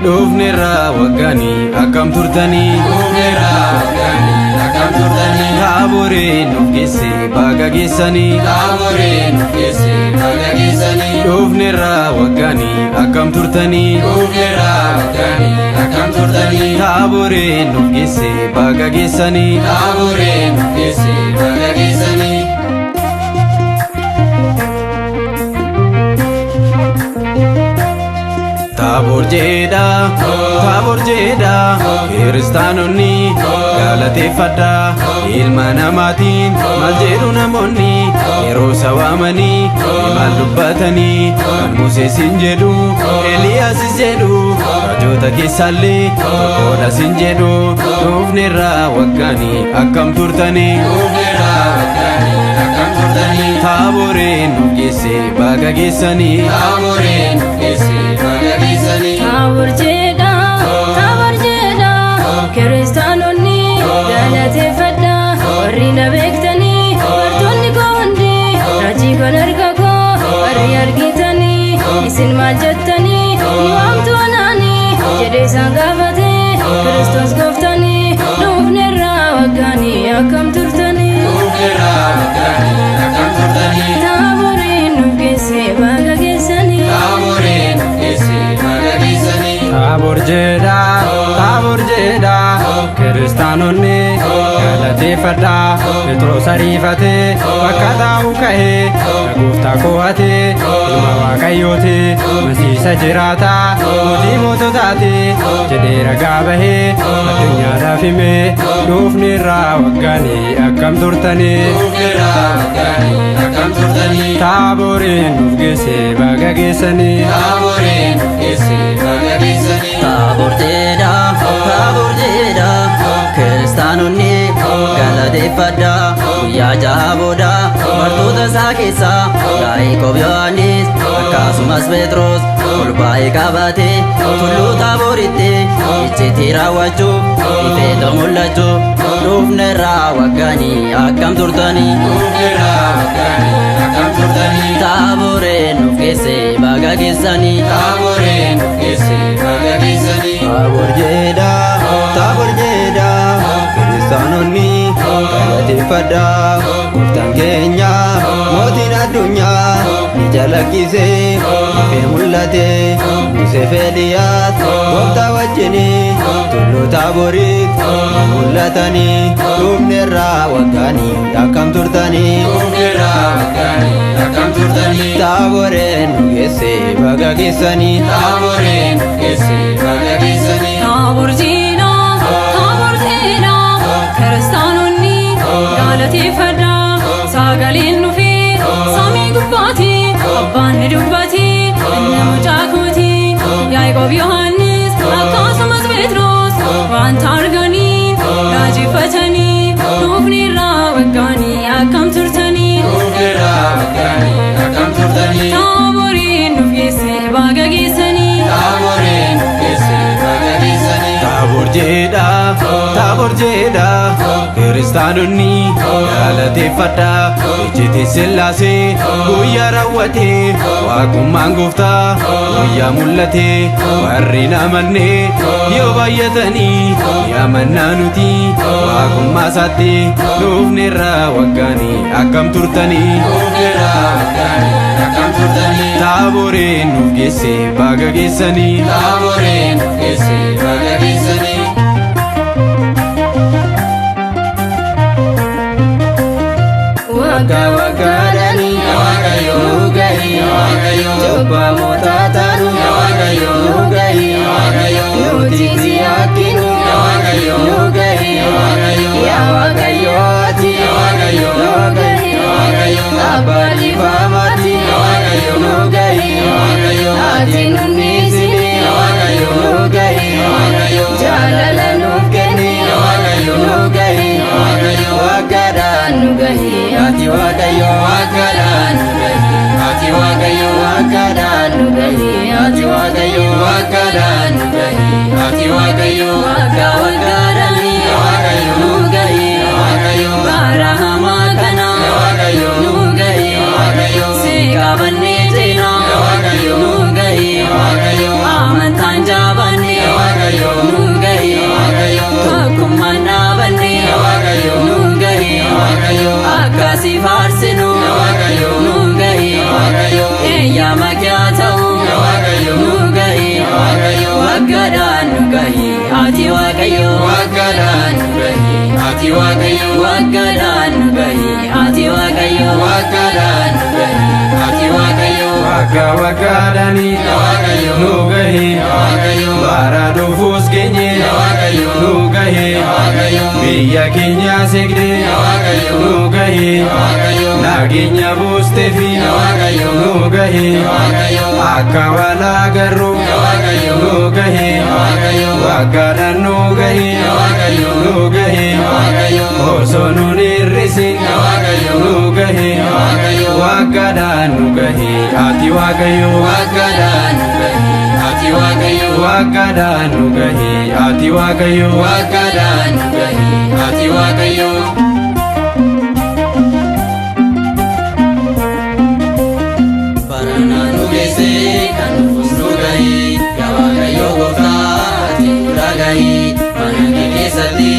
Dhufneerra waggaani akkam turtanii Dhufneerra waggaani akkam turtanii Taaboree nuuf geesse baga geessanii Taaboree nuuf geesse baga geessanii Dhufneerra waggaani akkam turtanii Dhufneerra waggaani akkam turtanii Taaboree nuuf geesse baga geessanii Taaboree nuuf geesse baga geessanii Taabor jedha kiristaanonni galateeffadha ilma namaatiin maal jedhu namoonni yeroo sawaamanii maal dubbatanii kan Museesin jedhu Eeliyaasis jedhu rajoota keessaallee tokkodhasin jedhu dhufneerra waggaani akkam turtanii Dhufneerra waggaani akkam turtanii Taaboree nuuf geesse baga geessanii Taaboree nuuf geesse baga geessanii Taabor jedha kiristaanonni galateeffadha warri na beektanii bartoonni koo hundi raajii kan arga koo warri argitanii isin maal jettanii nu waamtu anaanii jedhee isaan gaafate Kiristoos gooftanii dhufneerra waggaani akkam turtanii Dhufneerra waggaani akkam turtanii Taaboree nuuf geesse baga geessanii Taaboree nuuf geesse baga geessanii Taabor jedha kiristaanonni galateeffadha Phexros ariifate bakka taa'u ka'ee gooftaa koo'ate ilma waaqayyooti masiisa jiraata mootii moototaati jedhee ragaa bahee addunyaadhaaf hime dhufneerra waggaani akkam turtanii Dhufneerra waggaani akkam turtanii Taaboree nuuf geesse baga geessanii Taaboree nuuf geesse baga geessanii Taabor jedha kiristaanonni galateeffadha guyyaa jaha booda bartoota isaa keessaa Yaaqoob Yohannis akkasumas Phexros ol baay'ee qabate tulluu Taaboritti icciitii raawwachuuf ifeetoo mul'achuuf dhufneerra waggaani akkam turtanii Dhufneerra waggaani akkam turtanii Taaboree nuuf geesse baga geessanii Taaboree nuuf geesse baga geessanii Taabor jedha kiristaanonni galateeffadha gooftaan keenya mootiin addunyaa ni jalakkise ifee mul'ate Museef Eeliyaas gooftaa wajjini tulluu Taaboritti mul'atanii dhufneerra waggaani akkam turtanii Dhufneerra waggaani akkam turtanii Taaboree nuuf geesse baga geessanii Taaboree nuuf geesse baga geessanii Taabor jedha kiristaanonni galateeffadha sagaleen dhufe samii gubbaati abbaan ni dubbate nama caakuuti Yaaqoob Yohannis akkasumas Phexros wanta arganii raajeffatanii dhufneerra waggaani akkam turtanii Dhufneerra waggaani akkam turtanii Taaboree nuuf geesse baga geessanii Taaboree nuuf geesse baga geessanii Taabor jedha kiristaanonni galateeffadha icciitii Sillaasee guyyaa raawwate waaqummaan gooftaa guyyaa mul'ate warri namanne yoo baay'atanii yaamannaa nuti waaqummaa isaatti dhufneerra waggaani akkam turtanii Dhufneerra waggaani akkam turtanii Taaboree nuuf geesse baga geessanii Taaboree nuuf geesse baga geessanii ati waaqayyo Waggaadhaan nu gahi ati waaqayyo waggaadhaan nu gahi ati waaqayyo Waggaadhaan nu gahi ati waaqayyo Wagga waggaadhaani Waaqayyo nu gahe Waaqayyo bara dhufuus geenye Waaqayyo nu gahe Waaqayyo biyya keenya seegde Waaqayyo nu gahe Waaqayyo nageenya buusteefi Waaqayyo nu gahe Waaqayyo akka walaa garuu Waaqayyo nu gahe Waaqayyo waggaadhaan nu gahe Waaqayyo nu gahe Waaqayyo osoo nun hir'isin Waaqayyo nu gahe Waaqayyo waggaadhaan nu gahe ati waaqayyo Waggaadhaan nu gahi ati waaqayyo waggaadhaan nu gahe ati waaqayyo Waggaadhaan nu gahi ati waaqayyo baranaa nu geesse kan dhufus nu gahi yaa waaqayyo gooftaa ati nu dhagahi mana kee keessatti